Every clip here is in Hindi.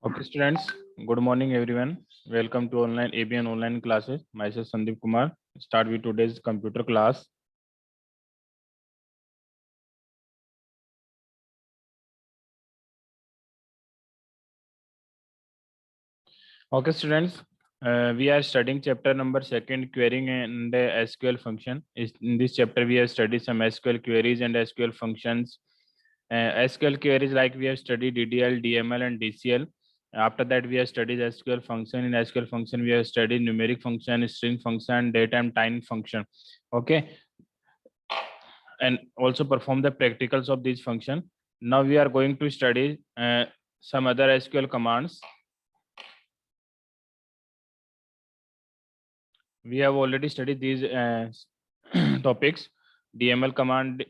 Okay, students. Good morning, everyone. Welcome to online ABN online classes. Myself Sandeep Kumar. Start with today's computer class. Okay, students. We are studying chapter number 2, querying and SQL function. In this chapter, we have studied some SQL queries and SQL functions. SQL queries like we have studied DDL, DML, and DCL. After that, we have studied SQL function. In SQL function, we have studied numeric function, string function, date and time function. Okay, and also perform the practicals of this function. Now we are going to study some other SQL commands. We have already studied these topics. DML command.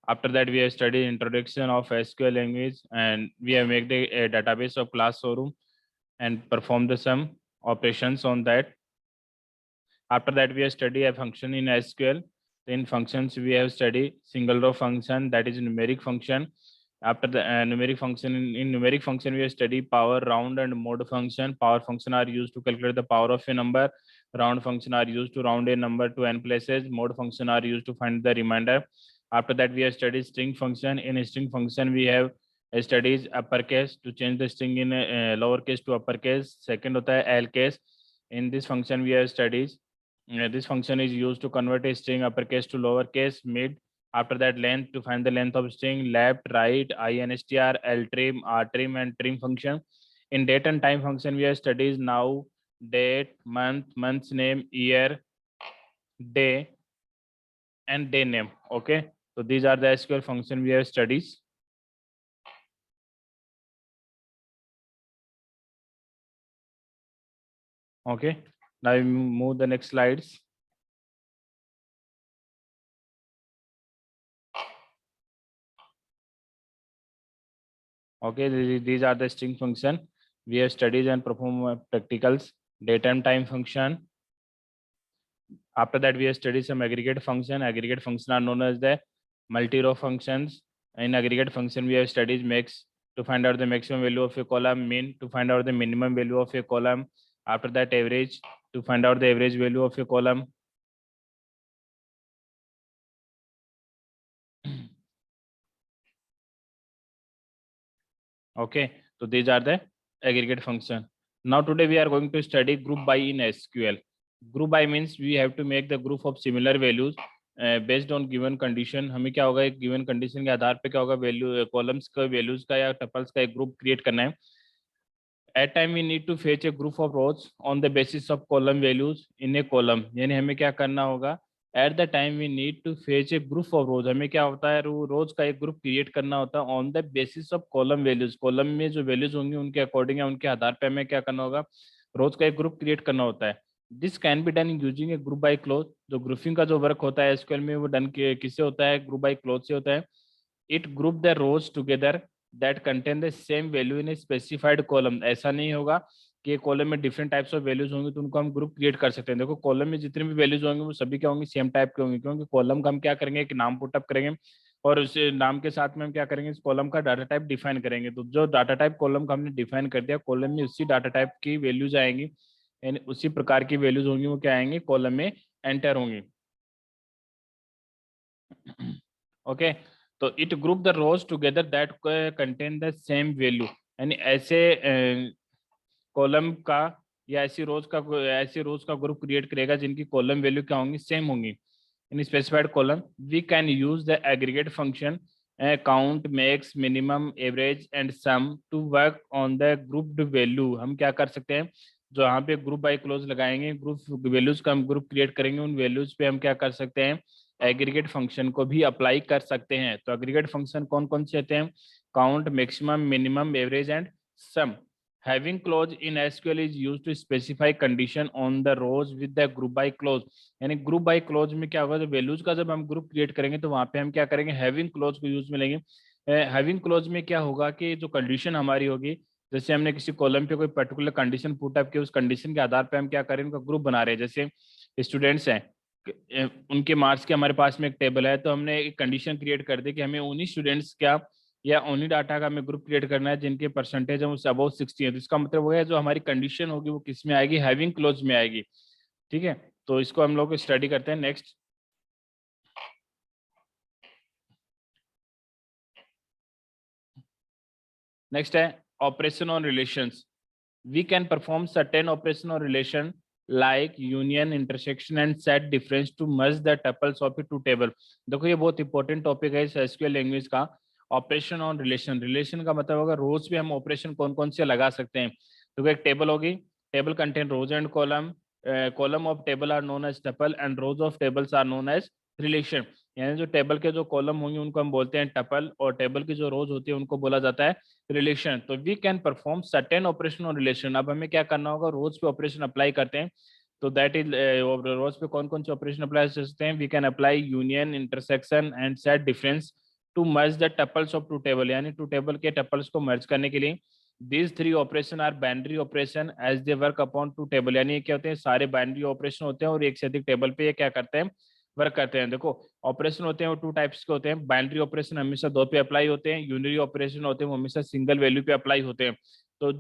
After that, we have studied introduction of SQL language, and we have made the database of class showroom and perform the some operations on that. After that, we have studied a function in SQL. In functions, we have studied single row function, that is numeric function. After the numeric function, in numeric function, we have studied power, round, and mode function. Power function are used to calculate the power of a number. Round function are used to round a number to n places. Mode function are used to find the remainder. After that, we have studied string function. In a string function, we have studies uppercase to change the string in lowercase to uppercase. Second hota hai L case. In this function, we have studies. This function is used to convert a string uppercase to lowercase. Mid. After that, length to find the length of string. Left, right, instr, ltrim, rtrim, and trim function. In date and time function, we have studies now, date, month, month's name, year, day, and day name. Okay, so these are the SQL function we have studies. Okay, now we move the next slides. Okay, these are the string function we have studied and perform practicals. Date and time function. After that, we have studied some aggregate function. Aggregate function are known as the multi-row functions. In aggregate function, we have studied max to find out the maximum value of a column, mean to find out the minimum value of a column. After that, average to find out the average value of a column. Okay, so these are the aggregate function. Now today we are going to study group by in SQL. Group by means we have to make the group of similar values based on given condition. हमें क्या होगा, एक given condition के आधार पे क्या होगा, वैल्यू कॉलम्स का वैल्यूज का या टपल्स का एक ग्रुप क्रिएट करना है. At time we need to fetch a group of rows on the basis of column values in a column. यानी हमें क्या करना होगा, at the time we need to fetch a group of rows. हमें क्या होता है, रोज का एक ग्रुप क्रिएट करना होता है on the basis of column values. Column में जो वैल्यूज होंगी उनके अकॉर्डिंग या उनके आधार पे हमें क्या करना होगा, रोज का एक ग्रुप क्रिएट करना होता है. This can be done using A group by close. जो ग्रुपिंग का जो वर्क होता है एसक्यूएल में वो डन किससे होता है, ग्रुप बाय क्लोज से होता है. It group the rows together that contain the same value in a specified column. ऐसा नहीं होगा कि कॉलम में डिफरेंट टाइप्स ऑफ वैल्यूज होंगे तो उनको हम ग्रुप क्रिएट कर सकते हैं. देखो कॉलम में जितने भी वैल्यूज होंगे वो सभी क्या होंगे, सेम टाइप के होंगे. क्योंकि कॉलम का हम क्या करेंगे, एक नाम पुटअप करेंगे और उस नाम के साथ में हम क्या करेंगे, इस कॉलम का डाटा टाइप डिफाइन करेंगे. तो जो डाटा टाइप कॉलम का हमने डिफाइन कर दिया, कॉलम में उसी डाटा टाइप की वैल्यूज आएंगी, यानी उसी प्रकार की वैल्यूज होंगी, वो क्या आएंगे, कॉलम में एंटर होंगी. ओके, तो it group the rows together that contain the same value. यानी ऐसे कॉलम का या ऐसी रोज का ग्रुप क्रिएट करेगा जिनकी कॉलम वैल्यू क्या होंगी, सेम होंगी. In specified column we can use the aggregate function count, max, minimum, average and sum to work on the grouped value. हम क्या कर सकते हैं, जो यहाँ पे ग्रुप बाय क्लोज लगाएंगे, ग्रुप वैल्यूज का हम ग्रुप क्रिएट करेंगे, उन वैल्यूज पे हम क्या कर सकते हैं, एग्रीगेट फंक्शन को भी अप्लाई कर सकते हैं. तो एग्रीगेट फंक्शन कौन कौन से होते हैं, count, maximum, minimum, average and sum. Having clause in SQL is used to specify condition on the rows with the group by clause. यानी ग्रुप बाय क्लोज में क्या होगा, जब वैल्यूज का जब हम ग्रुप क्रिएट करेंगे तो वहां पे हम क्या करेंगे, हैविंग क्लोज को यूज में लेंगे. हैविंग क्लोज में क्या होगा कि जो कंडीशन हमारी होगी, जैसे हमने किसी कॉलम पे कोई पर्टिकुलर कंडीशन पुट अप किया, उस कंडीशन के आधार पे हम क्या करें, उनका ग्रुप बना रहे हैं. जैसे स्टूडेंट्स हैं, उनके मार्क्स के हमारे पास में एक टेबल है, तो हमने एक कंडीशन क्रिएट कर दी कि हमें उन्हीं स्टूडेंट्स क्या या ओनली डाटा का हमें ग्रुप क्रिएट करना है जिनके परसेंटेज है उससे अबाउट 60 है, तो इसका मतलब वो है जो हमारी कंडीशन होगी वो किस में आएगी, हैविंग क्लोज में आएगी। ठीक है, तो इसको हम लोग स्टडी करते हैं। नेक्स्ट नेक्स्ट है operation on relations. We can perform certain operation on relation like union, intersection and set difference to merge the tuples of two table. देखो ये बहुत इंपॉर्टेंट टॉपिक है इस एसक्यूएल लैंग्वेज का। ऑपरेशन ऑन रिलेशन, रिलेशन का मतलब होगा रोज पे हम ऑपरेशन कौन कौन से लगा सकते हैं। तो एक टेबल होगी, table contain rows and column, column of table are known as tuple and rows of tables are known as relation. यानी जो टेबल के जो कॉलम होंगे उनको हम बोलते हैं टपल, और टेबल की जो रोज होती है उनको बोला जाता है रिलेशन। तो we can perform certain operation on relation. अब हमें क्या करना होगा, रोज पे ऑपरेशन अप्लाई करते हैं। तो दैट इज रोज पे कौन कौन से ऑपरेशन अप्लाई कर सकते हैं, we can apply union, intersection and set difference to merge the tuples of two table, यानी टू टेबल के टपल्स को मर्ज करने के लिए। These three operation are binary operation as they work upon two table, यानी ये क्या होते हैं, सारे बाइनरी ऑपरेशन होते हैं और एक से अधिक टेबल पे ये क्या करते हैं, वर्क करते हैं। देखो ऑपरेशन होते हैं वो टू टाइप्स के होते हैं। बाइनरी ऑपरेशन हमेशा दो पे अप्लाई होते हैं, यूनिरी ऑपरेशन होते हैं वो हमेशा सिंगल वैल्यू पे अप्लाई होते हैं। तो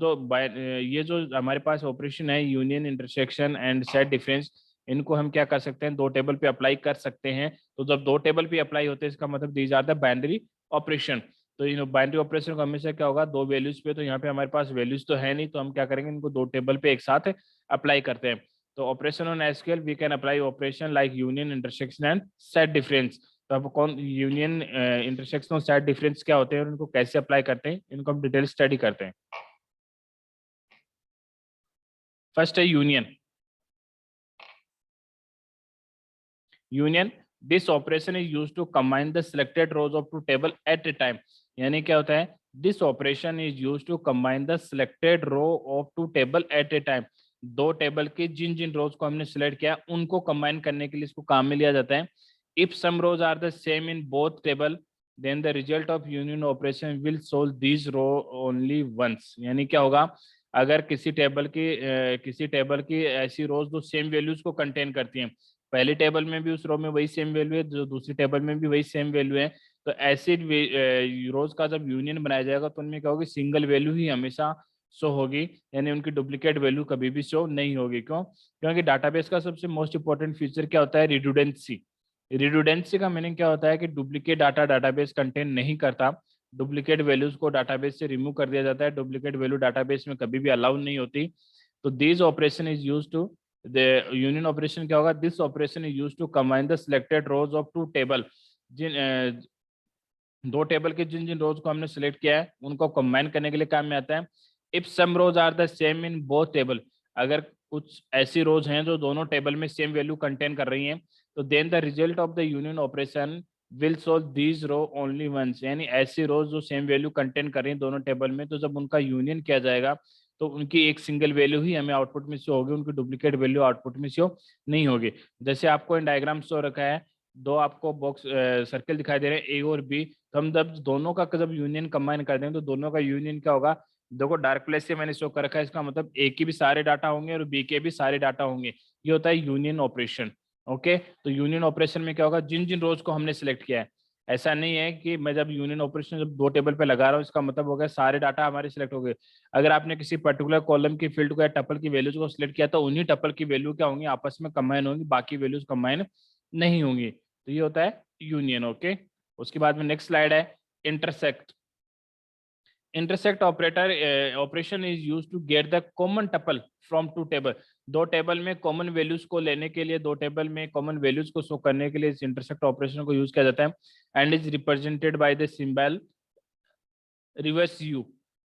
ये जो हमारे पास ऑपरेशन है union, intersection and set difference, इनको हम क्या कर सकते हैं, दो टेबल पे अप्लाई कर सकते हैं। तो जब दो टेबल पे अप्लाई होते हैं इसका मतलब दी जाता है बाइनरी ऑपरेशन। तो इन बाइनरी ऑपरेशन को हमेशा क्या होगा, दो वैल्यूज पे, तो यहाँ पे हमारे पास वैल्यूज तो है नहीं, तो हम क्या करेंगे, इनको दो टेबल पे एक साथ अप्लाई करते हैं। तो operation on SQL we can apply operation like union, intersection and set difference. तो अब कौन यूनियन, इंटरसेक्शन और सेट डिफरेंस क्या होते हैं और इनको कैसे अप्लाई करते हैं, इनको हम डिटेल स्टडी करते हैं। फर्स्ट है union. Union, this operation is used to combine the selected rows of two table at a time. यानी क्या होता है, this operation is used to combine the selected row of two table at a time. दो टेबल के जिन जिन रोज को हमने सिलेक्ट किया उनको कंबाइन करने के लिए इसको काम में लिया जाता है। If some rows are the same in both table then the result of union operation will solve this row only once. यानी क्या होगा, अगर किसी टेबल की ऐसी रोज जो सेम वैल्यूज को कंटेन करती हैं, पहली टेबल में भी उस रो में वही सेम वैल्यू है, जो दूसरी टेबल में भी वही सेम वैल्यू है, तो ऐसे रोज का जब यूनियन बनाया जाएगा तो उनमें क्या होगी, सिंगल वैल्यू ही हमेशा शो होगी, यानी उनकी डुप्लीकेट वैल्यू कभी भी शो नहीं होगी। क्यों, क्योंकि डाटाबेस का सबसे मोस्ट इंपॉर्टेंट फीचर क्या होता है, रिडुडेंसी। रिडुडेंसी का मीनिंग क्या होता है कि डुप्लीकेट डाटा डाटाबेस कंटेन नहीं करता, डुप्लीकेट वैल्यूज को डाटाबेस से रिमूव कर दिया जाता है, डुप्लीकेट वैल्यू डाटाबेस में कभी भी अलाउ नहीं होती। तो this operation is use to the union operation क्या होगा, this operation is use to combine the selected rows of two table. जिन दो टेबल के जिन जिन रोज को हमने सिलेक्ट किया है उनको कंबाइन करने के लिए काम में आता है। If some rows are the same in both table, अगर कुछ ऐसी रोज हैं जो दोनों टेबल में सेम वैल्यू कंटेन कर रही हैं, तो then the result of the union operation will solve these row only once. यानी ऐसी रोज जो सेम वैल्यू कंटेन कर रही हैं दोनों टेबल में, तो जब उनका यूनियन किया जाएगा तो उनकी एक सिंगल वैल्यू ही हमें आउटपुट में शो होगी, उनकी डुप्लीकेट वैल्यू आउटपुट में शो नहीं होगी। जैसे आपको इन डायग्राम शो रखा है, दो आपको बॉक्स सर्कल दिखाई दे रहे हैं ए और बी, तो हम जब दोनों का जब यूनियन कंबाइन कर देंगे तो दोनों का यूनियन क्या होगा, देखो डार्क प्लेस से मैंने शो कर रखा है, इसका मतलब ए के भी सारे डाटा होंगे और बी के भी सारे डाटा होंगे। ये होता है यूनियन ऑपरेशन। ओके, तो यूनियन ऑपरेशन में क्या होगा, जिन जिन रोज को हमने सिलेक्ट किया है, ऐसा नहीं है कि मैं जब यूनियन ऑपरेशन जब दो टेबल पे लगा रहा हूँ इसका मतलब हो गया सारे डाटा हमारे सिलेक्ट हो गए। अगर आपने किसी पर्टिकुलर कॉलम की फील्ड को या टपल की वैल्यूज को सिलेक्ट किया तो उन्हीं टपल की वैल्यू क्या होंगी, आपस में कंबाइन होंगी, बाकी वैल्यूज कंबाइन नहीं होंगी। तो ये होता है यूनियन। ओके, उसके बाद में नेक्स्ट स्लाइड है intersect. Intersect operator operation is use to get the common tuple from two table. दो टेबल में कॉमन वैल्यूज को लेने के लिए, दो टेबल में कॉमन वैल्यूज को शो करने के लिए इस इंटरसेक्ट ऑपरेशन को यूज किया जाता है and is represented by the symbol reverse U.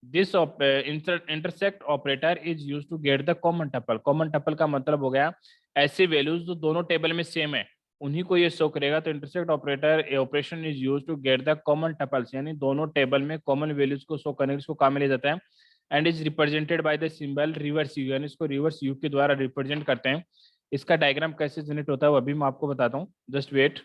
This intersect operator is use to get the common tuple. Common tuple का मतलब हो गया ऐसे वैल्यूज जो दोनों टेबल में सेम है उन्हीं को ये शो करेगा। तो intersect operator operation is use to get the common tuples, यानी दोनों टेबल में कॉमन वैल्यूज को शो करने को काम में लिया जाता है and is represented by the symbol reverse you, यानी इसको रिवर्स यू के द्वारा रिप्रेजेंट करते हैं। इसका डायग्राम कैसे जनरेट होता है वो अभी मैं आपको बताता हूँ, जस्ट वेट।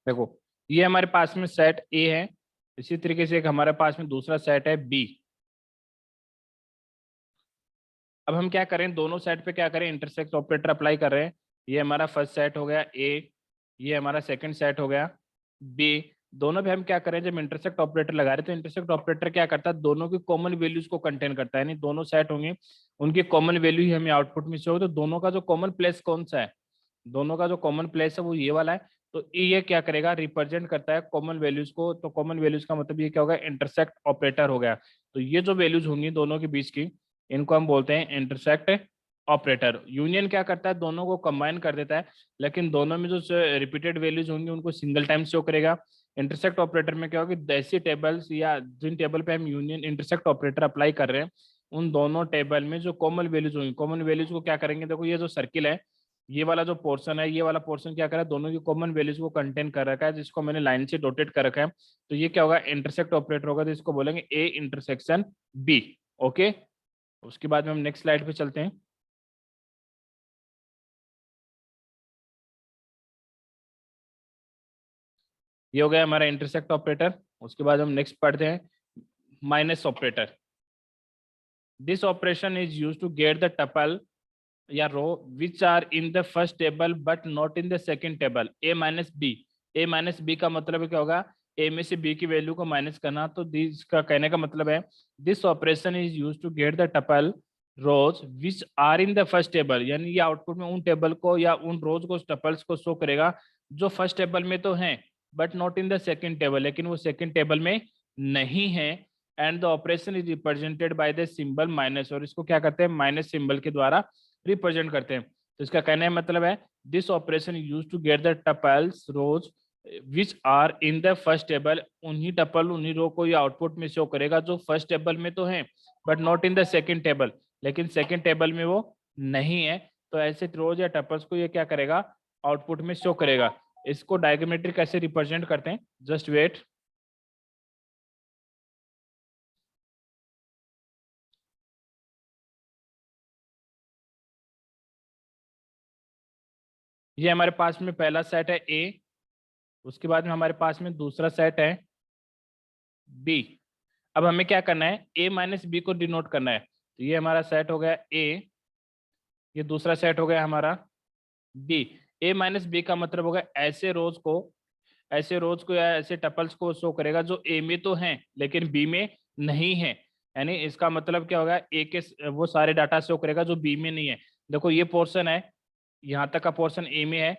देखो ये हमारे पास में सेट ए है, इसी तरीके से एक हमारे पास में दूसरा सेट है बी। अब हम क्या करें, दोनों सेट पे क्या करें, इंटरसेक्ट ऑपरेटर अप्लाई कर रहे हैं। ये हमारा फर्स्ट सेट हो गया ए, ये हमारा सेकंड सेट हो गया बी। दोनों पे हम क्या करें, जब इंटरसेक्ट ऑपरेटर लगा रहे हैं तो इंटरसेक्ट ऑपरेटर क्या करता है, दोनों की कॉमन वैल्यूज को कंटेन करता है, यानी दोनों सेट होंगे उनकी कॉमन वैल्यू ही हमें आउटपुट में शो होगी। तो दोनों का जो कॉमन प्लेस कौन सा है, दोनों का जो कॉमन प्लेस है वो ये वाला है। तो ये क्या करेगा, रिप्रेजेंट करता है कॉमन वैल्यूज को। तो कॉमन वैल्यूज का मतलब ये क्या होगा, इंटरसेक्ट ऑपरेटर हो गया। तो ये जो वैल्यूज होंगी दोनों के बीच की, इनको हम बोलते हैं इंटरसेक्ट ऑपरेटर। यूनियन क्या करता है, दोनों को कंबाइन कर देता है, लेकिन दोनों में जो रिपीटेड वैल्यूज होंगी उनको सिंगल टाइम शो करेगा। इंटरसेक्ट ऑपरेटर में क्या होगा, ऐसी टेबल्स या जिन टेबल पे हम यूनियन इंटरसेक्ट ऑपरेटर अप्लाई कर रहे हैं उन दोनों टेबल में जो कॉमन वैल्यूज होंगी, कॉमन वैल्यूज को क्या करेंगे, देखो ये जो सर्किल है, ये वाला जो पोर्शन है, ये वाला पोर्शन क्या कर रहा है, दोनों की कॉमन वैल्यूज को कंटेन कर रखा है, जिसको मैंने लाइन से डॉटेड कर रखा है। तो ये क्या होगा, इंटरसेक्ट ऑपरेटर होगा, तो इसको बोलेंगे ए इंटरसेक्शन बी। ओके, उसके बाद में हम नेक्स्ट स्लाइड पे चलते हैं। ये हो गया हमारा इंटरसेक्ट ऑपरेटर। उसके बाद हम नेक्स्ट पढ़ते हैं minus operator. This operation is use to get the tuple या row which are in the first table but not in the second table, A minus B. A minus B का मतलब क्या होगा, ए में से बी की वैल्यू को माइनस करना। तो दिस का कहने का मतलब है, this operation is use to get the tuple rows which are in the first table, यानी ये आउटपुट में उन टेबल को या उन रोज को, टपल्स को शो करेगा जो फर्स्ट टेबल में तो हैं but not in the second table, लेकिन वो सेकंड टेबल में नहीं है। And the operation is represented by the symbol minus, और इसको क्या करते हैं, माइनस सिंबल के द्वारा रिप्रेजेंट करते हैं। तो इसका कहने का मतलब है, this operation use to get the tuples rows which are in the first table, उन्हीं टपल उन्हीं रो को ये आउटपुट में शो करेगा जो फर्स्ट टेबल में तो है but not in the second table, लेकिन सेकंड टेबल में वो नहीं है। तो ऐसे रोज या टपल्स को ये क्या करेगा, आउटपुट में शो करेगा। इसको डायग्रामेट्रिक कैसे रिप्रेजेंट करते हैं, जस्ट वेट। ये हमारे पास में पहला सेट है ए, उसके बाद में हमारे पास में दूसरा सेट है बी। अब हमें क्या करना है, ए माइनस बी को डिनोट करना है। तो ये हमारा सेट हो गया ए, ये दूसरा सेट हो गया हमारा बी। ए माइनस बी का मतलब होगा ऐसे रोज को, ऐसे रोज को या ऐसे टपल्स को शो करेगा जो ए में तो हैं लेकिन बी में नहीं है। यानी इसका मतलब क्या होगा, ए के वो सारे डाटा शो करेगा जो बी में नहीं है। देखो ये पोर्शन है, यहाँ तक का पोर्शन ए में है,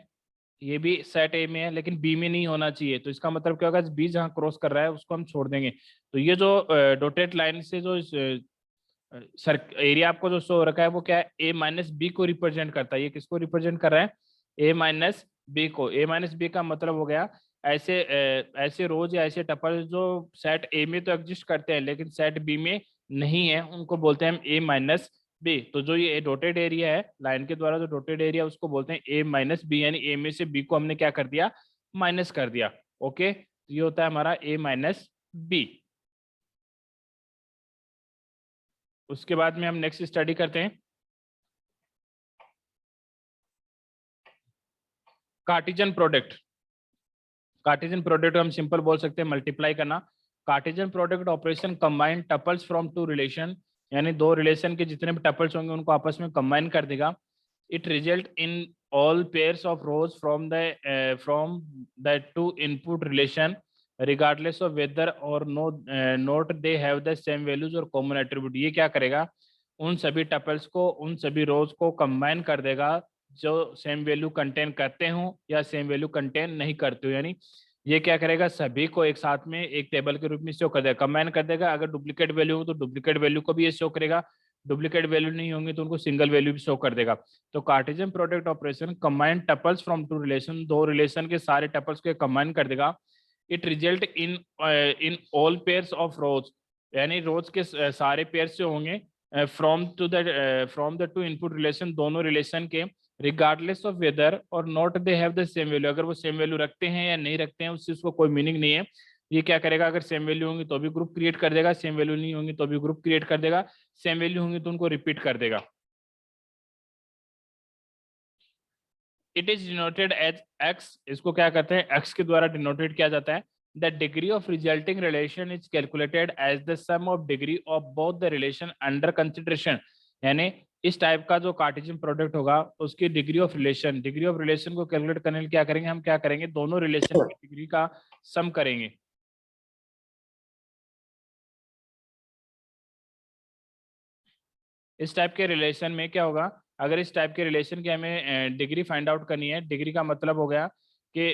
ये भी सेट ए में है लेकिन बी में नहीं होना चाहिए। तो इसका मतलब क्या होगा, बी जहाँ क्रॉस कर रहा है उसको हम छोड़ देंगे। तो ये जो डॉटेड लाइन से जो सर एरिया आपको जो शो हो रखा है वो क्या है, ए माइनस बी को रिप्रेजेंट करता है। ये किसको रिप्रेजेंट कर रहा है, ए माइनस बी को। ए माइनस बी का मतलब हो गया ऐसे ऐसे रोज या ऐसे टपल जो सेट ए में तो एग्जिस्ट करते हैं लेकिन सेट बी में नहीं है, उनको बोलते हैं ए माइनस बी। तो जो ये डॉटेड एरिया है लाइन के द्वारा, जो डॉटेड एरिया उसको बोलते हैं ए माइनस बी, यानी ए में से बी को हमने क्या कर दिया, माइनस कर दिया। ओके, तो ये होता है हमारा ए माइनस बी। उसके बाद में हम नेक्स्ट स्टडी करते हैं कार्टेशियन प्रोडक्ट। कार्टेशियन प्रोडक्ट हम सिंपल बोल सकते हैं मल्टीप्लाई करना। Cartesian product operation combine tuples from two relation, यानी दो रिलेशन के जितने भी टपल्स होंगे उनको आपस में कंबाइन कर देगा। It result in all pairs of rows from the two input relation regardless of whether or no not they have the same values or common attribute. ये क्या करेगा, उन सभी टपल्स को, उन सभी रोज को कंबाइन कर देगा जो सेम वैल्यू कंटेन करते हो या सेम वैल्यू कंटेन नहीं करते हो। यानी ये क्या करेगा, सभी को एक साथ में एक टेबल के रूप में शो कर देगा, कंबाइन कर देगा। अगर डुप्लीकेट वैल्यू हो तो डुप्लीकेट वैल्यू को भी ये शो करेगा, डुप्लीकेट वैल्यू नहीं होंगे तो उनको सिंगल वैल्यू भी शो कर देगा। तो Cartesian product operation combine tuples from two relation, दो रिलेशन के सारे टपल्स को कंबाइन कर देगा। It result in in all pairs of rows, यानी रोज के सारे पेयर्स जो होंगे from the two input relation, दोनों रिलेशन के, regardless of whether or not they have the same value, अगर वो सेम वैल्यू रखते हैं या नहीं रखते हैं उससे उसको कोई मीनिंग नहीं है। ये क्या करेगा, अगर सेम वैल्यू होंगी तो भी ग्रुप क्रिएट कर देगा, सेम वैल्यू नहीं होंगी तो भी ग्रुप क्रिएट कर देगा, सेम वैल्यू होंगी तो उनको रिपीट कर देगा। It is denoted as X, इसको क्या कहते हैं, एक्स के द्वारा डिनोटेड किया जाता है। The degree of resulting relation is calculated as the some of degree of both the relation under consideration. यानी इस टाइप का जो कार्टेशियन प्रोडक्ट होगा उसकी डिग्री ऑफ रिलेशन को कैलकुलेट करने के लिए क्या करेंगे, हम क्या करेंगे, दोनों रिलेशन की डिग्री का सम करेंगे। इस टाइप के रिलेशन में क्या होगा, अगर इस टाइप के रिलेशन की हमें डिग्री फाइंड आउट करनी है, डिग्री का मतलब हो गया कि,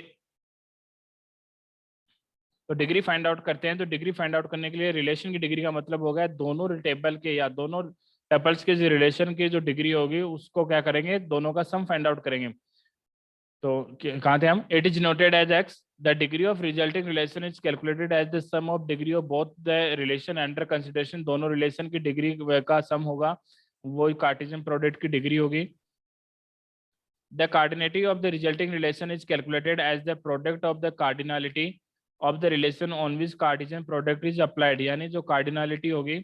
तो डिग्री फाइंड आउट करते हैं, तो डिग्री फाइंड आउट करने के लिए रिलेशन की डिग्री का मतलब हो गया दोनों टेबल के या दोनों टेबल्स के जो रिलेशन की जो डिग्री होगी उसको क्या करेंगे, दोनों का सम फाइंड आउट करेंगे। तो कहाँ थे हम, it is noted as X, the degree of resulting relation is calculated as the some of degree of both the relation under consideration, दोनों रिलेशन की डिग्री का सम होगा, वो कार्टेशियन प्रोडक्ट की डिग्री होगी। The cardinality of the resulting relation is calculated as the product of the cardinality of the relation on which Cartesian product is applied। यानी जो cardinality होगी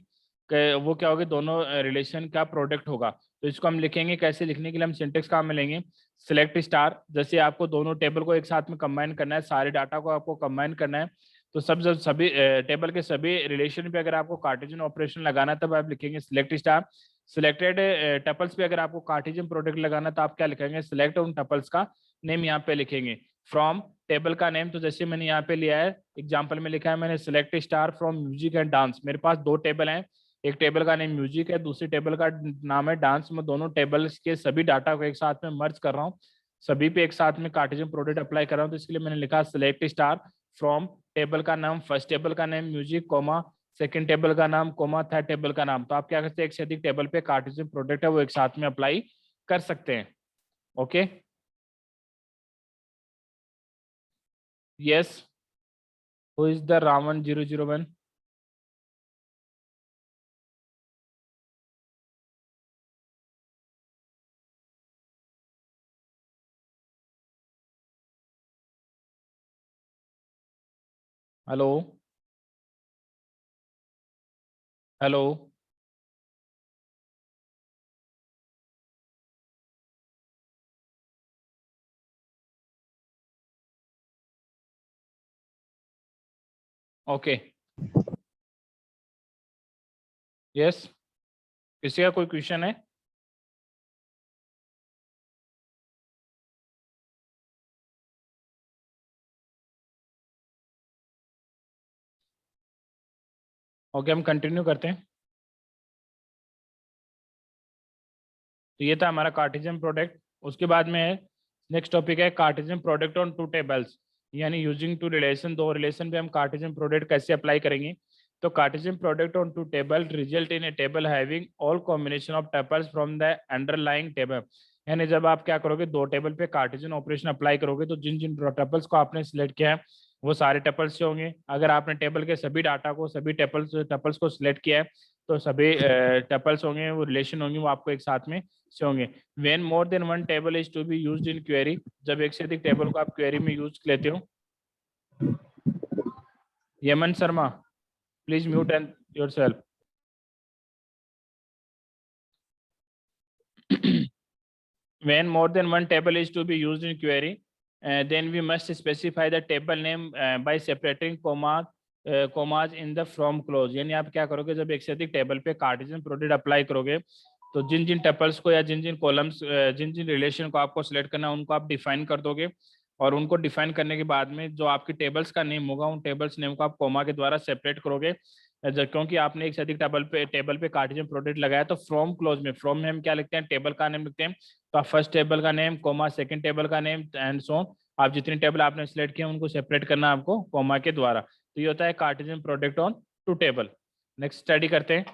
वो क्या होगी, दोनों रिलेशन का प्रोडक्ट होगा। तो इसको हम लिखेंगे कैसे, लिखने के लिए हम सिंटेक्स काम में लेंगे सिलेक्ट स्टार। जैसे आपको दोनों टेबल को एक साथ में कंबाइन करना है, सारे डाटा को आपको कंबाइन करना है, तो जब सभी टेबल के सभी रिलेशन पे अगर आपको कार्टेशियन ऑपरेशन लगाना है तब आप लिखेंगे सिलेक्ट स्टार। सिलेक्टेड टपल्स पे अगर आपको कार्टेशियन प्रोडक्ट लगाना तो आप क्या लिखेंगे, सिलेक्ट उन टपल्स का नेम यहाँ पे लिखेंगे। फ्रॉम टेबल का नेम, तो जैसे मैंने यहाँ पे लिया है एग्जांपल में लिखा है मैंने select star from music and dance. मेरे पास दो टेबल हैं, एक टेबल का नेम म्यूजिक है, दूसरी टेबल का नाम है डांस। मैं दोनों टेबल्स के सभी डाटा को एक साथ में मर्ज कर रहा हूँ, सभी पे एक साथ में कार्टेशियन प्रोडक्ट अप्लाई कर रहा हूँ, तो इसके लिए मैंने लिखा सिलेक्ट स्टार फ्रॉम टेबल का नाम, फर्स्ट टेबल का name music comma, second table का नाम कोमा, थर्ड टेबल का नाम। तो आप क्या करते हैं, एक से अधिक टेबल पे कार्टेशियन प्रोडक्ट है वो एक साथ में अप्लाई कर सकते हैं। Okay, yes, who is the Ravan 001? Hello, hello, okay, yes, किसी का कोई क्वेश्चन है? ओके, हम कंटिन्यू करते हैं। तो ये था हमारा कार्टेशियन प्रोडक्ट। उसके बाद में है नेक्स्ट टॉपिक है Cartesian product on two tables, यानी यूजिंग टू रिलेशन, दो रिलेशन पे हम कार्टेशियन प्रोडक्ट कैसे अप्लाई करेंगे। तो Cartesian product on two table result in a table having all combination of tuples from the underlying table. यानी जब आप क्या करोगे, दो टेबल पे कार्टेशियन ऑपरेशन अप्लाई करोगे तो जिन जिन टपल्स को आपने सिलेक्ट किया है वो सारे टपल्स से होंगे। अगर आपने टेबल के सभी डाटा को, सभी टपल्स को सिलेक्ट किया है तो सभी टपल्स होंगे, वो रिलेशन होंगे, वो आपको एक साथ में से होंगे। When more than one table is to be used in query, जब एक से अधिक टेबल को आप क्वेरी में यूज लेते हो। Yemen Sharma, please mute and yourself. When more than one table is to be used in query, then we must specify the table name by separating commas in the from clause। यानी आप क्या करोगे, जब एक से अधिक टेबल पे कार्टेशियन प्रोडक्ट अप्लाई करोगे तो जिन जिन टपल्स को या जिन जिन कॉलम्स, जिन जिन रिलेशन को आपको सिलेक्ट करना है उनको आप डिफाइन कर दोगे, और उनको डिफाइन करने के बाद में जो आपकी टेबल्स का नेम होगा उन टेबल्स नेम को आप कोमा के द्वारा सेपरेट करोगे। क्योंकि आपने एक से अधिक टेबल पे कार्टेशियन प्रोडक्ट लगाया तो फ्रॉम क्लोज में, फ्रॉम में हम क्या लिखते हैं, टेबल का नेम लिखते हैं। तो आप फर्स्ट टेबल का नेम कोमा, सेकंड टेबल का नेम एंड सो, आप जितनी टेबल आपने सिलेक्ट किया उनको सेपरेट करना है आपको कोमा के द्वारा। तो ये होता है Cartesian product on two table. Next study करते हैं।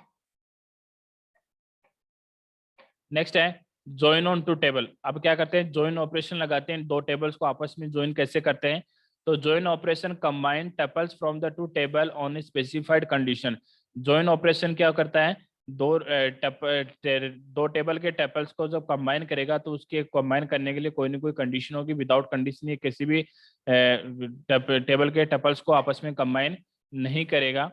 नेक्स्ट है ज्वाइन ऑन टू टेबल। अब क्या करते हैं, ज्वाइन ऑपरेशन लगाते हैं, दो टेबल्स को आपस में ज्वाइन कैसे करते हैं। तो join operation combine tuples from the to table on specified condition. Join operation क्या करता है, दो टेबल के टपल्स को जब कंबाइन करेगा तो उसके कंबाइन करने के लिए कोई ना कोई कंडीशन होगी। विदाउट कंडीशन ये किसी भी टेबल के टपल्स को आपस में कंबाइन नहीं करेगा।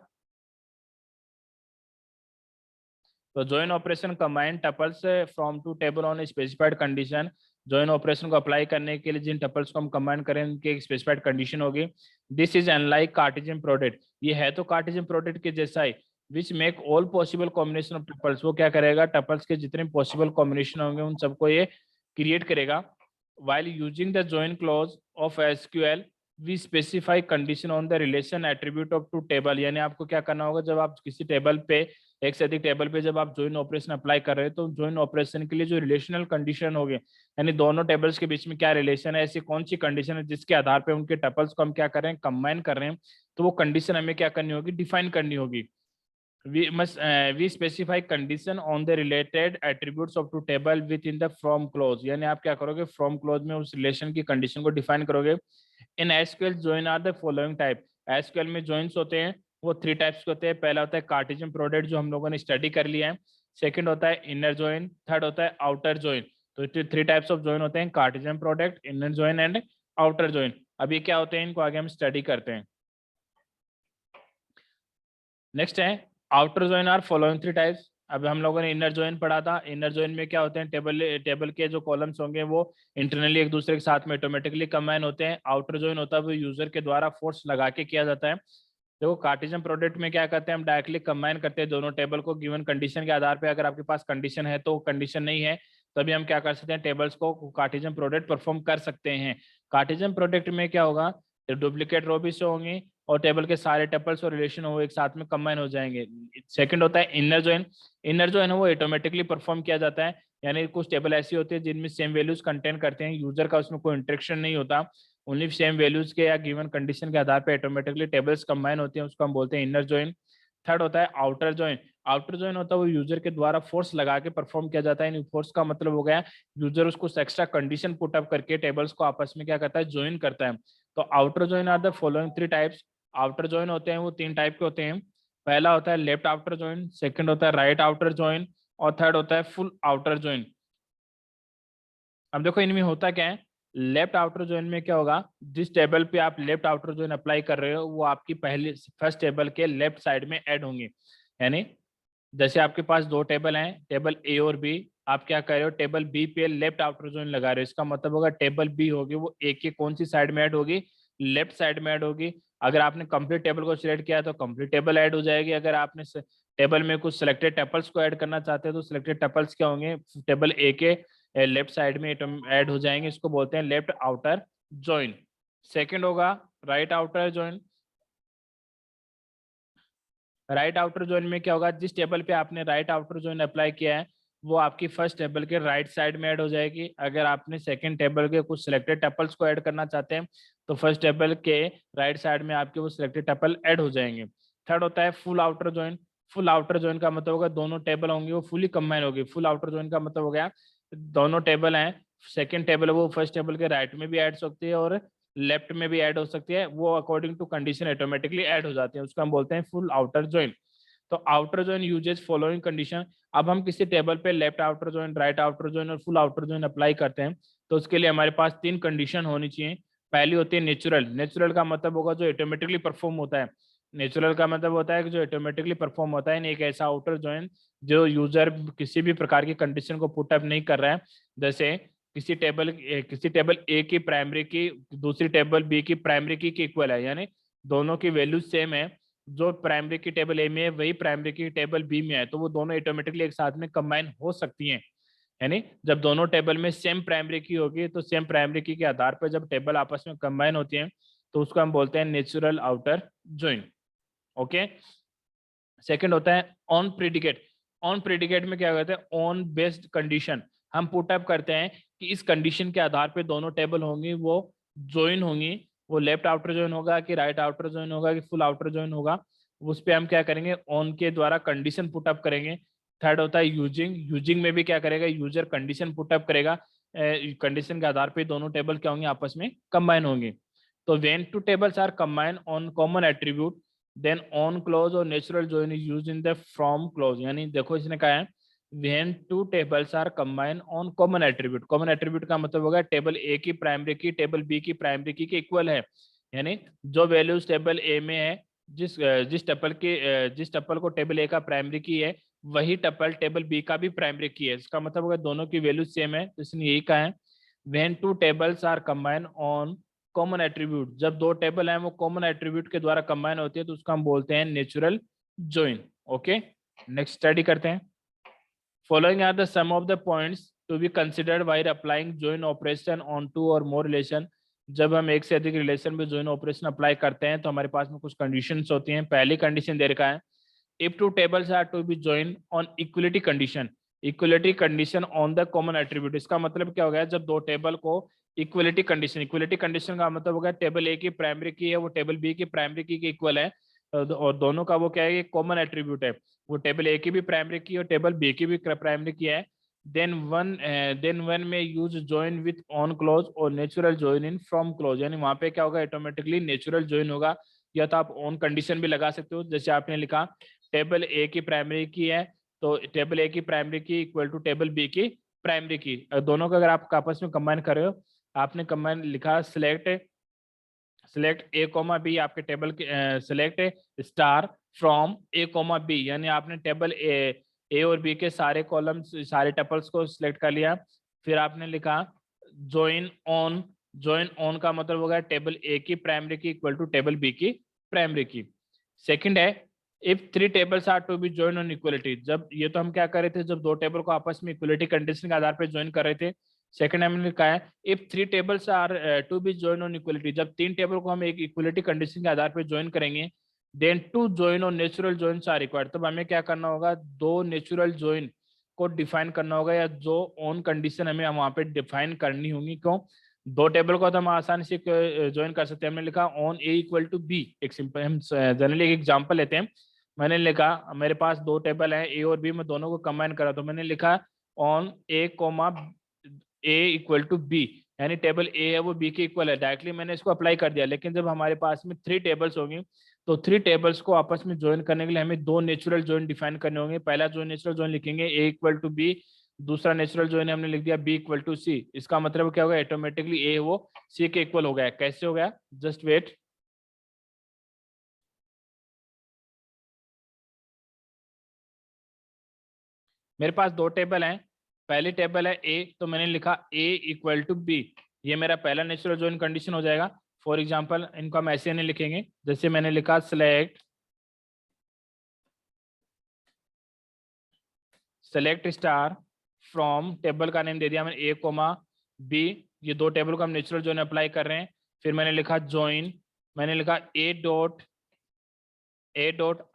तो join operation combine tuples from two table on specified condition. join operation को अप्लाई करने के लिए जिन टपल्स को हम कंबाइन करें उनकी एक स्पेसिफाइड कंडीशन होगी। This is unlike Cartesian product, ये है तो कार्टेशियन प्रोडक्ट के जैसा ही। Which make all possible combination of tuples, वो क्या करेगा, टपल्स के जितने पॉसिबल कॉम्बिनेशन होंगे उन सबको ये क्रिएट करेगा। while using the join clause of SQL we specify condition on the relation attribute of two table। यानी आपको क्या करना होगा, जब आप किसी टेबल पे, एक से अधिक टेबल पे जब आप ज्वाइन ऑपरेशन अप्लाई कर रहे हैं, तो ज्वाइन ऑपरेशन के लिए जो रिलेशनल कंडीशन होगी, यानी दोनों टेबल्स के बीच में क्या रिलेशन है, ऐसी कौन सी कंडीशन है जिसके आधार पे उनके टपल्स को हम क्या कर रहे हैं, कंबाइन कर रहे हैं, तो वो कंडीशन हमें क्या करनी होगी, डिफाइन करनी होगी। we specify condition on the related attributes of two table within the from clause। यानी आप क्या करोगे, from clause में उस रिलेशन की कंडीशन को डिफाइन करोगे। In SQL join are the following type। SQL में joins होते हैं वो 3 टाइप्स के होते हैं। पहला होता है कार्टेशियन प्रोडक्ट जो हम लोगों ने स्टडी कर लिया है, सेकंड होता है इनर जॉइन, थर्ड होता है आउटर जॉइन। तो 3 टाइप्स ऑफ जॉइन होते हैं, Cartesian product, inner join and outer join. अब ये क्या होते हैं, इनको आगे हम स्टडी करते हैं। नेक्स्ट है outer join are following 3 types. अब हम लोगों ने इनर जॉइन पढ़ा था, इनर जॉइन में क्या होते हैं, टेबल के जो कॉलम्स होंगे वो इंटरनली एक दूसरे के साथ में ऑटोमेटिकली कंबाइन होते हैं। आउटर जॉइन होता है वो यूजर के द्वारा फोर्स लगा के किया जाता है। देखो कार्टेशियन प्रोडक्ट में क्या करते हैं, हम डायरेक्टली कंबाइन करते हैं दोनों टेबल को गिवन कंडीशन के आधार पे। अगर आपके पास कंडीशन है तो कंडीशन नहीं है तभी हम क्या कर सकते हैं, टेबल्स को कार्टेशियन प्रोडक्ट परफॉर्म कर सकते हैं। कार्टेशियन प्रोडक्ट में क्या होगा, डुप्लीकेट रो भी शो होंगी और टेबल के सारे टपल्स और रिलेशन वो एक साथ में कंबाइन हो जाएंगे। सेकंड होता है इनर जॉइन। इनर जॉइन है वो ऑटोमेटिकली परफॉर्म किया जाता है, यानी कुछ टेबल ऐसी होती है जिनमें सेम वैल्यूज कंटेन करते हैं, यूजर का उसमें कोई इंटरेक्शन नहीं होता, ओनली सेम वैल्यूज के या गिवन कंडीशन के आधार पर ऑटोमेटिकली टेबल्स कंबाइन होते हैं, उसको हम बोलते हैं इनर जॉइन। थर्ड होता है आउटर जॉइन। आउटर जॉइन होता है वो यूजर के द्वारा फोर्स लगा के परफॉर्म किया जाता है। फोर्स का मतलब हो गया यूजर उसको एक्स्ट्रा कंडीशन पुट अप करके टेबल्स को आपस में क्या करता है, ज्वाइन करता है। तो outer join are the following 3 types. Outer join होते हैं वो 3 टाइप के होते हैं। पहला होता है लेफ्ट आउटर जॉइन, सेकंड होता है राइट आउटर जॉइन और थर्ड होता है फुल आउटर जॉइन। अब देखो इनमें होता क्या है, लेफ्ट आउटर जॉइन में क्या होगा, जिस टेबल पे आप लेफ्ट आउटर जॉइन अप्लाई कर रहे हो वो आपकी पहले फर्स्ट टेबल के लेफ्ट साइड में ऐड होंगे। यानी जैसे आपके पास 2 टेबल हैं, टेबल ए और बी, आप क्या कर रहे हो, टेबल बी पे लेफ्ट आउटर जॉइन लगा रहे हो, इसका मतलब होगा टेबल बी होगी वो ए के कौन सी साइड में ऐड होगी, लेफ्ट साइड में ऐड होगी। अगर आपने कंप्लीट टेबल को सिलेक्ट किया तो कंप्लीट टेबल ऐड हो जाएगी। अगर आपने टेबल में कुछ सिलेक्टेड टपल्स को ऐड करना चाहते हैं तो सिलेक्टेड टपल्स क्या होंगे, टेबल ए के लेफ्ट साइड में ऐड हो जाएंगे, इसको बोलते हैं लेफ्ट आउटर जॉइन। सेकंड होगा right outer join. Right outer join में क्या होगा, जिस टेबल पे आपने राइट आउटर जॉइन अप्लाई किया है वो आपकी फर्स्ट टेबल के राइट साइड में ऐड हो जाएगी। अगर आपने सेकंड टेबल के कुछ सिलेक्टेड टपल्स को ऐड करना चाहते हैं तो फर्स्ट टेबल के राइट साइड में आपके वो सिलेक्टेड टपल ऐड हो जाएंगे। थर्ड होता है full outer join. Full outer join का मतलब होगा दोनों टेबल होंगे वो फुली कंबाइन होगी। फुल आउटर जॉइन का मतलब हो गया दोनों टेबल हैं, सेकंड टेबल वो फर्स्ट टेबल के राइट में भी ऐड हो सकती है और लेफ्ट में भी ऐड हो सकती है, वो according to condition automatically add हो जाती है, उसको हम बोलते हैं फुल आउटर जॉइन। तो outer join uses following condition. अब हम किसी टेबल पे left outer join, right outer join और फुल आउटर जॉइन अप्लाई करते हैं तो उसके लिए हमारे पास 3 कंडीशन होनी चाहिए। पहली होती है नेचुरल। नेचुरल का मतलब होगा जो ऑटोमेटिकली परफॉर्म होता है। नेचुरल का मतलब होता है कि जो ऑटोमेटिकली परफॉर्म होता है, एक ऐसा आउटर जॉइन जो यूजर किसी भी प्रकार की कंडीशन को पुट अप नहीं कर रहा है। जैसे किसी टेबल ए की प्राइमरी की दूसरी टेबल बी की प्राइमरी की इक्वल है, यानी दोनों की वैल्यू सेम है, जो प्राइमरी की टेबल ए में है वही प्राइमरी की टेबल बी में है, तो वो दोनों ऑटोमेटिकली एक साथ में कंबाइन हो सकती हैं। यानी जब दोनों टेबल में सेम प्राइमरी की होगी तो सेम प्राइमरी की के आधार पर जब टेबल आपस में कंबाइन होती हैं तो उसको हम बोलते हैं natural outer join. Okay. Second होता है ऑन प्रेडिकेट। ऑन प्रेडिकेट में क्या कहते हैं, ऑन बेस्ड कंडीशन। हम पुट अप करते हैं कि इस कंडीशन के आधार पे दोनों टेबल होंगी वो ज्वाइन होंगी, वो लेफ्ट आउटर ज्वाइन होगा कि राइट आउटर ज्वाइन होगा कि फुल आउटर ज्वाइन होगा, उस पर हम क्या करेंगे, ऑन के द्वारा कंडीशन पुट अप करेंगे। थर्ड होता है यूजिंग। यूजिंग में भी क्या करेगा, यूजर कंडीशन पुट अप करेगा, कंडीशन के आधार पे दोनों टेबल क्या होंगे, आपस में कंबाइन होंगे। तो when two tables are combine on common attribute then on clause or natural join is used in the from clause. यानी देखो इसने कहा है when two tables are combined on common attribute। Common attribute का मतलब होगा टेबल ए की प्राइमरी की टेबल बी की प्राइमरी की के इक्वल है, यानी जो वैल्यूज टेबल ए में है जिस टपल को टेबल ए का प्राइमरी की है वही टपल टेबल बी का भी प्राइमरी की है। इसका मतलब अगर दोनों की वैल्यू सेम है तो इसने यही कहा है when two tables are combine on common attribute, जब दो टेबल हैं वो कॉमन एट्रीब्यूट के द्वारा कंबाइन होती है तो उसका हम बोलते हैं natural join. Okay, next study करते हैं। Following are the some of the points to be considered while applying join operation on two or more relation. जब हम एक से अधिक रिलेशन में जॉइन ऑपरेशन अप्लाई करते हैं तो हमारे पास में कुछ कंडीशंस होती हैं। पहली कंडीशन दे रखा है if two tables are to be joined on equality condition, equality condition on the common attribute। इसका मतलब क्या हो गया, जब दो टेबल को इक्वलिटी कंडीशन का मतलब हो गया टेबल ए की प्राइमरी की है वो टेबल बी की प्राइमरी की के इक्वल है, और दोनों का वो क्या है, कॉमन एट्रीब्यूट है, वो टेबल ए की भी प्राइमरी की और टेबल बी की भी प्राइमरी की है। देन वन में use join with on clause or natural join in from clause, यानी वहां पे क्या होगा, ऑटोमेटिकली नेचुरल जॉइन होगा, या तो आप ऑन कंडीशन भी लगा सकते हो, जैसे आपने लिखा टेबल ए की प्राइमरी की है तो टेबल ए की primary key equal to table B की प्राइमरी की। दोनों का अगर आप आपस में कंबाइन कर रहे हो, आपने कंबाइन लिखा सिलेक्ट ए कोमा बी, आपके टेबल के select star from A comma B, यानी आपने टेबल ए और बी के सारे कॉलम्स सारे टपल्स को सिलेक्ट कर लिया। फिर आपने लिखा ज्वाइन ऑन का मतलब होगा टेबल ए की primary key equal to table B की प्राइमरी की। सेकंड है if three tables are to be join on equality, जब ये तो हम क्या कर रहे थे, जब दो टेबल को आपस में इक्वलिटी कंडीशन के आधार पर ज्वाइन कर रहे थे। सेकंड हमने लिखा है if three tables are to be join on equality, जब तीन टेबल को हम एक इक्वलिटी कंडीशन के आधार पर ज्वाइन करेंगे देन टू ज्वाइन और नेचुरल ज्वाइन आर रिक्वायर्ड, तब हमें क्या करना होगा, दो नेचुरल ज्वाइन को डिफाइन करना होगा, या जो ऑन कंडीशन हमें वहां पे डिफाइन करनी होगी। क्यों, दो टेबल को तो हम आसानी से ज्वाइन कर सकते हैं। हमने लिखा on A equal to B, एक सिंपल हम जनरली एक एग्जांपल लेते हैं। मैंने लिखा मेरे पास दो टेबल हैं ए और बी, मैं दोनों को कंबाइन करा तो मैंने लिखा on A comma A equal to B, यानी टेबल ए है वो बी के इक्वल है, डायरेक्टली मैंने इसको अप्लाई कर दिया। लेकिन जब हमारे पास में थ्री टेबल्स होंगी तो थ्री टेबल्स को आपस में ज्वाइन करने के लिए हमें दो नेचुरल ज्वाइन डिफाइन करने होंगे। पहला जो नेचुरल ज्वाइन लिखेंगे ए इक्वल टू बी, दूसरा नेचुरल ज्वाइन हमने लिख दिया बी इक्वल टू सी। इसका मतलब क्या होगा, ऑटोमेटिकली ए वो सी के इक्वल हो गया। कैसे हो गया, जस्ट वेट। मेरे पास दो टेबल हैं, पहली टेबल है ए तो मैंने लिखा ए इक्वल टू बी, ये मेरा पहला नेचुरल ज्वाइन कंडीशन हो जाएगा। फॉर एग्जांपल इनको हम ऐसे नहीं लिखेंगे, जैसे मैंने लिखा सेलेक्ट स्टार फ्रॉम, टेबल का नेम दे दिया मैंने ए कोमा बी, ये दो टेबल को हम नेचुरल ज्वाइन अप्लाई कर रहे हैं। फिर मैंने लिखा ज्वाइन, मैंने लिखा A dot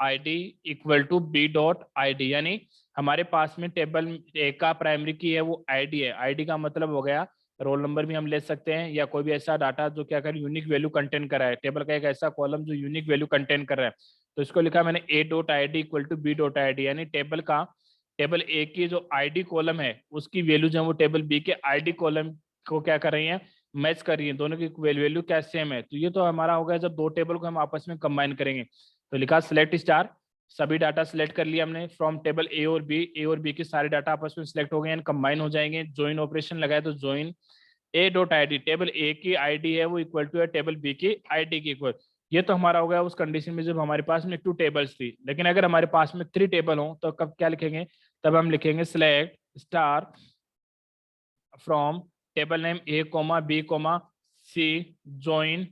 I D equal to B dot I D, यानी हमारे पास में टेबल ए का प्राइमरी की है वो आईडी है। आईडी का मतलब हो गया रोल नंबर भी हम ले सकते हैं, या कोई भी ऐसा डाटा जो क्या कर यूनिक वैल्यू कंटेन कर रहा है, टेबल का एक ऐसा कॉलम जो यूनिक वैल्यू कंटेन कर रहा है। तो इसको लिखा मैंने A dot I D equal to B dot I D, यानी टेबल ए की जो आईडी कॉलम है उसकी वैल्यू जो है वो टेबल बी के आईडी कॉलम को क्या कर रही है, मैच कर रही है, दोनों की वैल्यू क्या सेम है। तो ये तो हमारा हो गया जब दो टेबल को हम आपस में कंबाइन करेंगे। तो लिखा सिलेक्ट स्टार, सभी डाटा सिलेक्ट कर लिया हमने फ्रॉम टेबल ए और बी के सारे डाटा आपस में सिलेक्ट हो गए एंड कंबाइन हो जाएंगे। ज्वाइन ऑपरेशन लगाए तो join A dot I D, table A की आईडी है वो इक्वल टू है टेबल बी की आईडी की इक्वल। ये तो हमारा हो गया उस कंडीशन में जब हमारे पास में टू टेबल्स थी। लेकिन अगर हमारे पास में थ्री टेबल हो तो कब क्या लिखेंगे, तब हम लिखेंगे select star from table name A comma B comma C join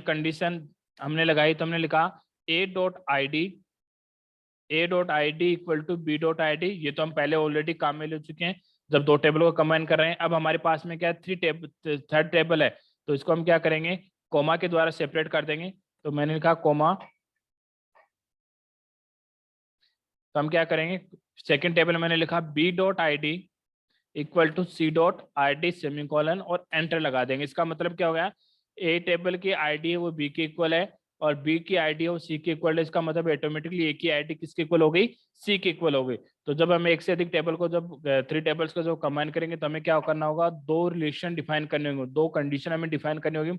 condition हमने लगाई तो हमने लिखा A dot I D equal to B dot I D. ये तो हम पहले ऑलरेडी काम में ले चुके हैं जब दो टेबल को कंबाइन कर रहे हैं। अब हमारे पास में क्या है, थर्ड टेबल है, तो इसको हम क्या करेंगे, कोमा के द्वारा सेपरेट कर देंगे। तो मैंने लिखा कोमा, तो हम क्या करेंगे, सेकेंड टेबल मैंने लिखा B dot I D equal to C dot I D semicolon और एंटर लगा देंगे। इसका मतलब क्या हो गया, ए टेबल की आईडी है वो बी के इक्वल है और बी की आईडी है वो सी के इक्वल है। इसका मतलब ऑटोमेटिकली ए की आईडी किसके इक्वल हो गई, सी के इक्वल हो गई। तो जब हम एक से अधिक टेबल को जब थ्री टेबल्स को जब कंबाइन करेंगे तो हमें क्या करना होगा, दो रिलेशन डिफाइन करने होंगे, दो कंडीशन हमें डिफाइन करनी होगी।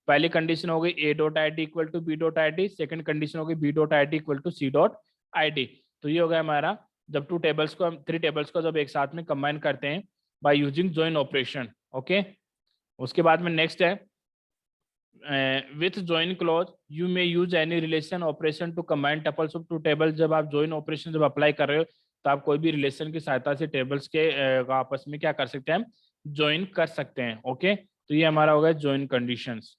पहली कंडीशन हो गई A dot I D equal to B dot I D, second condition हो गई B dot I D equal to C dot I D. तो ये हो गया हमारा जब टू टेबल्स को हम थ्री टेबल्स को जब एक साथ में कंबाइन करते हैं by using join operation. Okay, उसके बाद में नेक्स्ट है with join clause you may use any relation operation to combine tuples of two table. जब आप ज्वाइन ऑपरेशन जब अप्लाई कर रहे हो तो आप कोई भी रिलेशन की सहायता से टेबल्स के आपस में क्या कर सकते हैं, ज्वाइन कर सकते हैं। ओके, तो ये हमारा होगा ज्वाइन कंडीशंस।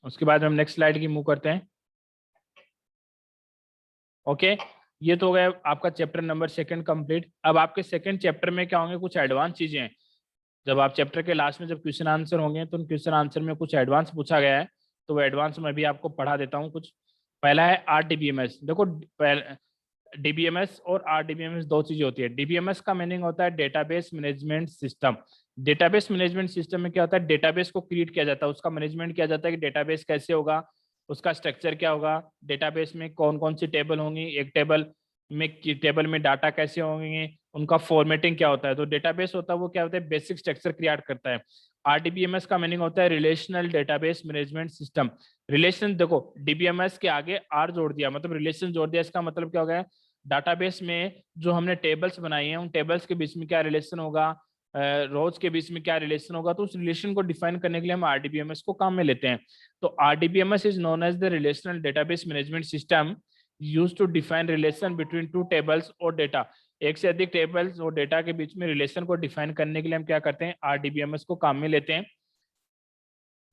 उसके बाद हम नेक्स्ट स्लाइड की मूव करते हैं। ओके, ये तो हो गया आपका चैप्टर नंबर 2 कंप्लीट। अब आपके सेकंड चैप्टर में क्या होंगे, कुछ एडवांस चीजें हैं। जब आप चैप्टर के लास्ट में जब क्वेश्चन आंसर होंगे तो उन क्वेश्चन आंसर में कुछ एडवांस पूछा गया है, तो वो एडवांस मैं भी आपको पढ़ा देता हूँ कुछ। पहला है RDBMS। देखो DBMS और RDBMS दो चीजें होती है। DBMS का मीनिंग होता है database management system. Database management system में क्या होता है, डेटाबेस को क्रिएट किया जाता है, उसका मैनेजमेंट किया जाता है कि डेटाबेस कैसे होगा, उसका स्ट्रक्चर क्या होगा, डेटाबेस में कौन कौन सी टेबल होंगी, एक टेबल में डाटा कैसे होंगे, उनका फॉर्मेटिंग क्या होता है। तो डेटाबेस होता है वो क्या होता है, बेसिक स्ट्रक्चर क्रिएट करता है। RDBMS का मीनिंग होता है relational database management system. Relation, देखो DBMS के आगे R जोड़ दिया, मतलब रिलेशन जोड़ दिया, इसका मतलब क्या हो गया, डाटाबेस में जो हमने टेबल्स बनाई हैं उन टेबल्स के बीच में क्या रिलेशन होगा, रोज के बीच में क्या रिलेशन होगा, तो उस रिलेशन को डिफाइन करने के लिए हम RDBMS को काम में लेते हैं। तो RDBMS is known as the relational database management system use to define relation between two tables और डेटा। एक से अधिक टेबल्स और डेटा के बीच में रिलेशन को डिफाइन करने के लिए हम क्या करते हैं, RDBMS को काम में लेते हैं।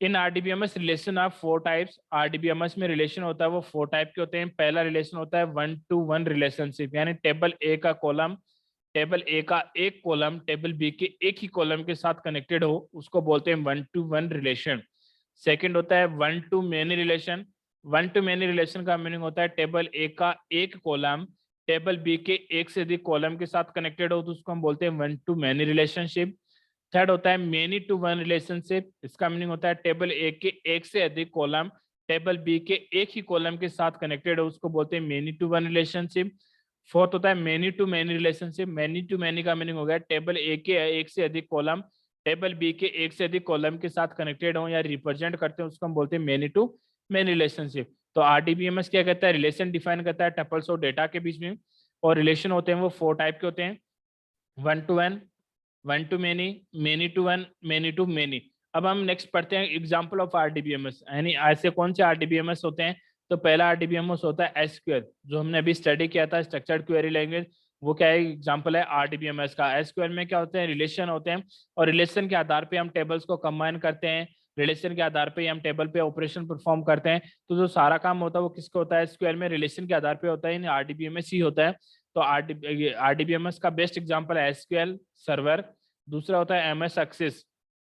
इन RDBMS relation of 4 types. RDBMS में रिलेशन होता है वो 4 टाइप के होते हैं। पहला रिलेशन होता है 1-to-1 रिलेशनशिप, यानी टेबल ए का कॉलम, टेबल ए का एक कॉलम टेबल बी के एक ही कॉलम के साथ कनेक्टेड हो, उसको बोलते हैं 1-to-1 रिलेशन। सेकंड होता है 1-to-many रिलेशन। 1-to-many रिलेशन का मीनिंग होता है टेबल ए का एक कॉलम टेबल बी के एक से अधिक कॉलम के साथ कनेक्टेड हो, तो उसको हम बोलते हैं 1-to-many रिलेशनशिप। थर्ड होता है मेनी टू वन रिलेशनशिप। इसका मीनिंग होता है टेबल ए के एक से अधिक कॉलम टेबल बी के एक ही कॉलम के साथ कनेक्टेड है, उसको बोलते हैं many to one relationship. Fourth होता है many to many relationship. Many to many का मीनिंग हो गया टेबल ए के एक से अधिक कॉलम टेबल बी के एक से अधिक कॉलम के साथ कनेक्टेड हो या रिप्रेजेंट करते हैं, उसको हम बोलते हैं मेनी टू मैनी रिलेशनशिप। तो RDBMS क्या कहता है, रिलेशन डिफाइन करता है टपल्स और डेटा के बीच में, और रिलेशन होते हैं वो 4 टाइप के होते हैं, 1-to-1, 1-to-many, many-to-1, many-to-many। अब हम नेक्स्ट पढ़ते हैं एग्जांपल ऑफ RDBMS, यानी ऐसे कौन से RDBMS होते हैं। तो पहला RDBMS होता है SQL, जो हमने अभी स्टडी किया था, स्ट्रक्चर्ड क्वेरी लैंग्वेज। वो क्या है, एग्जांपल है RDBMS का। SQL में क्या होते हैं, रिलेशन होते हैं, और रिलेशन के आधार पे हम टेबल्स को कंबाइन करते हैं, रिलेशन के आधार पे हम टेबल पे ऑपरेशन परफॉर्म करते हैं। तो जो सारा काम होता है वो किसका होता है, SQL में रिलेशन के आधार पे होता है, RDBMS ही होता है। तो RDBMS का बेस्ट एग्जांपल है SQL सर्वर। दूसरा होता है MS एक्सेस।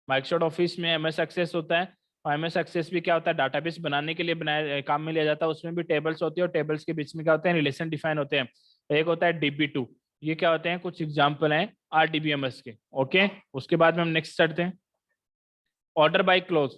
माइक्रोसॉफ्ट ऑफिस में MS एक्सेस होता है, और MS एक्सेस भी क्या होता है, डाटाबेस बनाने के लिए बनाया काम में लिया जाता है। उसमें भी टेबल्स होती है, और टेबल्स के बीच में क्या होते हैं, रिलेशन डिफाइन होते हैं। एक होता है DB2। ये क्या होते हैं, कुछ एग्जाम्पल हैं RDBMS के। ओके, उसके बाद में हम नेक्स्ट चढ़ते हैं, ऑर्डर बाय क्लोज।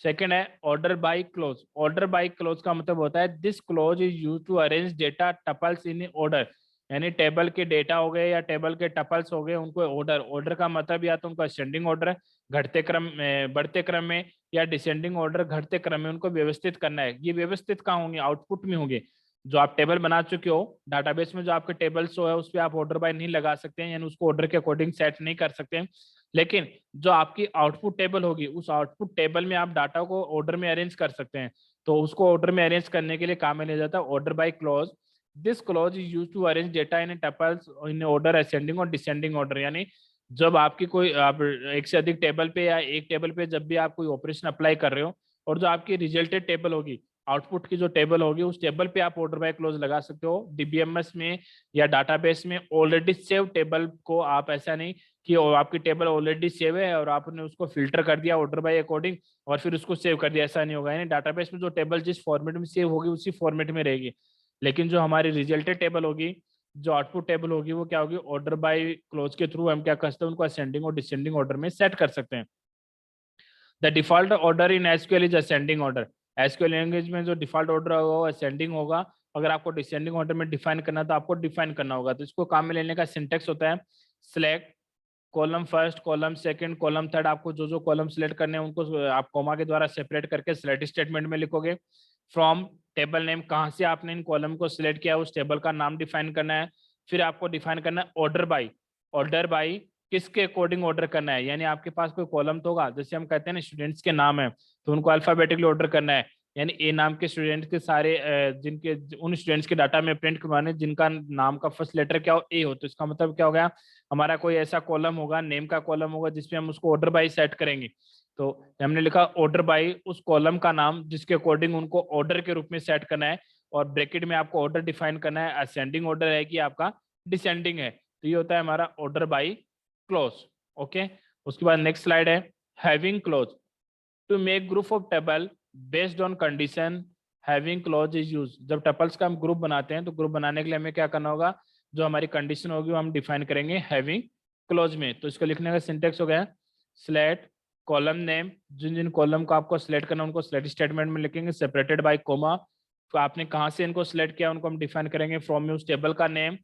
सेकंड है order by clause. Order by clause का मतलब होता है this clause is use to arrange data tuples in order, यानी टेबल के डेटा हो गए या टेबल के टपल्स हो गए, उनको ऑर्डर, ऑर्डर का मतलब या तो उनका असेंडिंग ऑर्डर घटते क्रम में, बढ़ते क्रम में, या डिसेंडिंग ऑर्डर घटते क्रम में उनको व्यवस्थित करना है। ये व्यवस्थित कहाँ होंगे, आउटपुट में होंगे। जो आप टेबल बना चुके हो डाटाबेस में, जो आपके टेबल्स हो है उस पर आप ऑर्डर बाय नहीं लगा सकते हैं, यानी उसको ऑर्डर के अकॉर्डिंग सेट नहीं कर सकते हैं। लेकिन जो आपकी आउटपुट टेबल होगी उस आउटपुट टेबल में आप डाटा को ऑर्डर में अरेंज कर सकते हैं। तो उसको ऑर्डर में अरेंज करने के लिए काम में लिया जाता है order by clause. This clause is use to arrange data in tuples in order ascending or descending order, यानी जब आपकी कोई आप एक से अधिक टेबल पे या एक टेबल पे जब भी आप कोई ऑपरेशन अप्लाई कर रहे हो, और जो आपकी रिजल्टेड टेबल होगी, आउटपुट की जो टेबल होगी, उस टेबल पे आप ऑर्डर बाय क्लोज लगा सकते हो। DBMS में या डाटाबेस में ऑलरेडी सेव टेबल को आप ऐसा नहीं कि आपकी टेबल ऑलरेडी सेव है और आपने उसको फिल्टर कर दिया ऑर्डर बाय अकॉर्डिंग और फिर उसको सेव कर दिया, ऐसा नहीं होगा। यानी डाटाबेस में जो टेबल जिस फॉर्मेट में सेव होगी उसी फॉर्मेट में रहेगी, लेकिन जो हमारी रिजल्टेड टेबल होगी, जो आउटपुट टेबल होगी, वो क्या होगी, ऑर्डर बाय क्लोज के थ्रू हम क्या कर सकते हैं, उनको असेंडिंग और डिसेंडिंग ऑर्डर में सेट कर सकते हैं। The default order in SQL is ascending order. SQL language में जो डिफॉल्ट ऑर्डर होगा वो असेंडिंग होगा। अगर आपको डिसेंडिंग ऑर्डर में डिफाइन करना है तो आपको डिफाइन करना होगा। तो इसको काम में लेने का सिंटेक्स होता है select column first, column second, column third. आपको जो जो कॉलम सिलेक्ट करने हैं उनको आप कॉमा के द्वारा सेपरेट करके सिलेक्ट स्टेटमेंट में लिखोगे। फ्रॉम टेबल नेम, कहाँ से आपने इन कॉलम को सिलेक्ट किया उस टेबल का नाम डिफाइन करना है। फिर आपको डिफाइन करना है ऑर्डर बाई। ऑर्डर बाई किसके अकॉर्डिंग ऑर्डर करना है, यानी आपके पास कोई कॉलम तो होगा, जैसे हम कहते हैं ना स्टूडेंट्स के नाम है तो उनको अल्फाबेटिकली ऑर्डर करना है, यानी ए नाम के स्टूडेंट के सारे जिनके उन स्टूडेंट्स के डाटा में प्रिंट करवाने जिनका नाम का फर्स्ट लेटर क्या हो, ए हो, तो इसका मतलब क्या हो गया, हमारा कोई ऐसा कॉलम होगा, नेम का कॉलम होगा जिसमें हम उसको ऑर्डर बाई सेट करेंगे। तो हमने लिखा ऑर्डर बाई उस कॉलम का नाम जिसके अकॉर्डिंग उनको ऑर्डर के रूप में सेट करना है, और ब्रैकेट में आपको ऑर्डर डिफाइन करना है, असेंडिंग ऑर्डर है कि आपका डिसेंडिंग है, तो ये होता है हमारा ऑर्डर बाई क्लोज। ओके, उसके बाद नेक्स्ट स्लाइड है having clause. To make group of table based on condition having clause is use. जब टपल्स का हम ग्रुप बनाते हैं तो ग्रुप बनाने के लिए हमें क्या करना होगा, जो हमारी कंडीशन होगी वो हम डिफाइन करेंगे हैविंग क्लोज में। तो इसको लिखने का सिंटेक्स हो गया स्लेट कॉलम नेम, जिन जिन कॉलम को आपको सिलेक्ट करना है उनको सिलेक्ट स्टेटमेंट में लिखेंगे सेपरेटेड बाय कोमा। तो आपने कहाँ से इनको सिलेक्ट किया उनको हम डिफाइन करेंगे फ्रॉम यूज टेबल का नेम,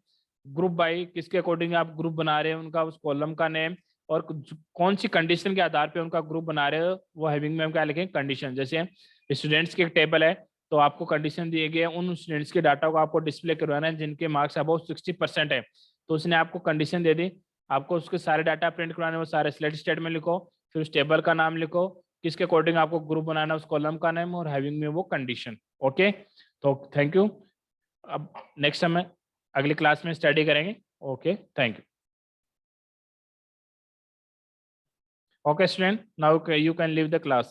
ग्रुप बाई किसके अकॉर्डिंग आप ग्रुप बना रहे हैं उनका उस कॉलम का नेम, और कौन सी कंडीशन के आधार पे उनका ग्रुप बना रहे हो वो हैविंग में हम क्या लिखेंगे कंडीशन। जैसे स्टूडेंट्स की एक टेबल है तो आपको कंडीशन दिए गए उन स्टूडेंट्स के डाटा को आपको डिस्प्ले करवाना है जिनके मार्क्स अबाउट 60% है, तो उसने आपको कंडीशन दे दी, आपको उसके सारे डाटा प्रिंट करवाने, वो सारे सिलेक्ट स्टेटमेंट लिखो, फिर उस टेबल का नाम लिखो, किसके अकॉर्डिंग आपको ग्रुप बनाना है उस कॉलम का नाम, और हैविंग में वो कंडीशन। ओके, तो थैंक यू। अब नेक्स्ट समय अगली क्लास में स्टडी करेंगे। Okay, thank you. Okay, student, now you can leave the class.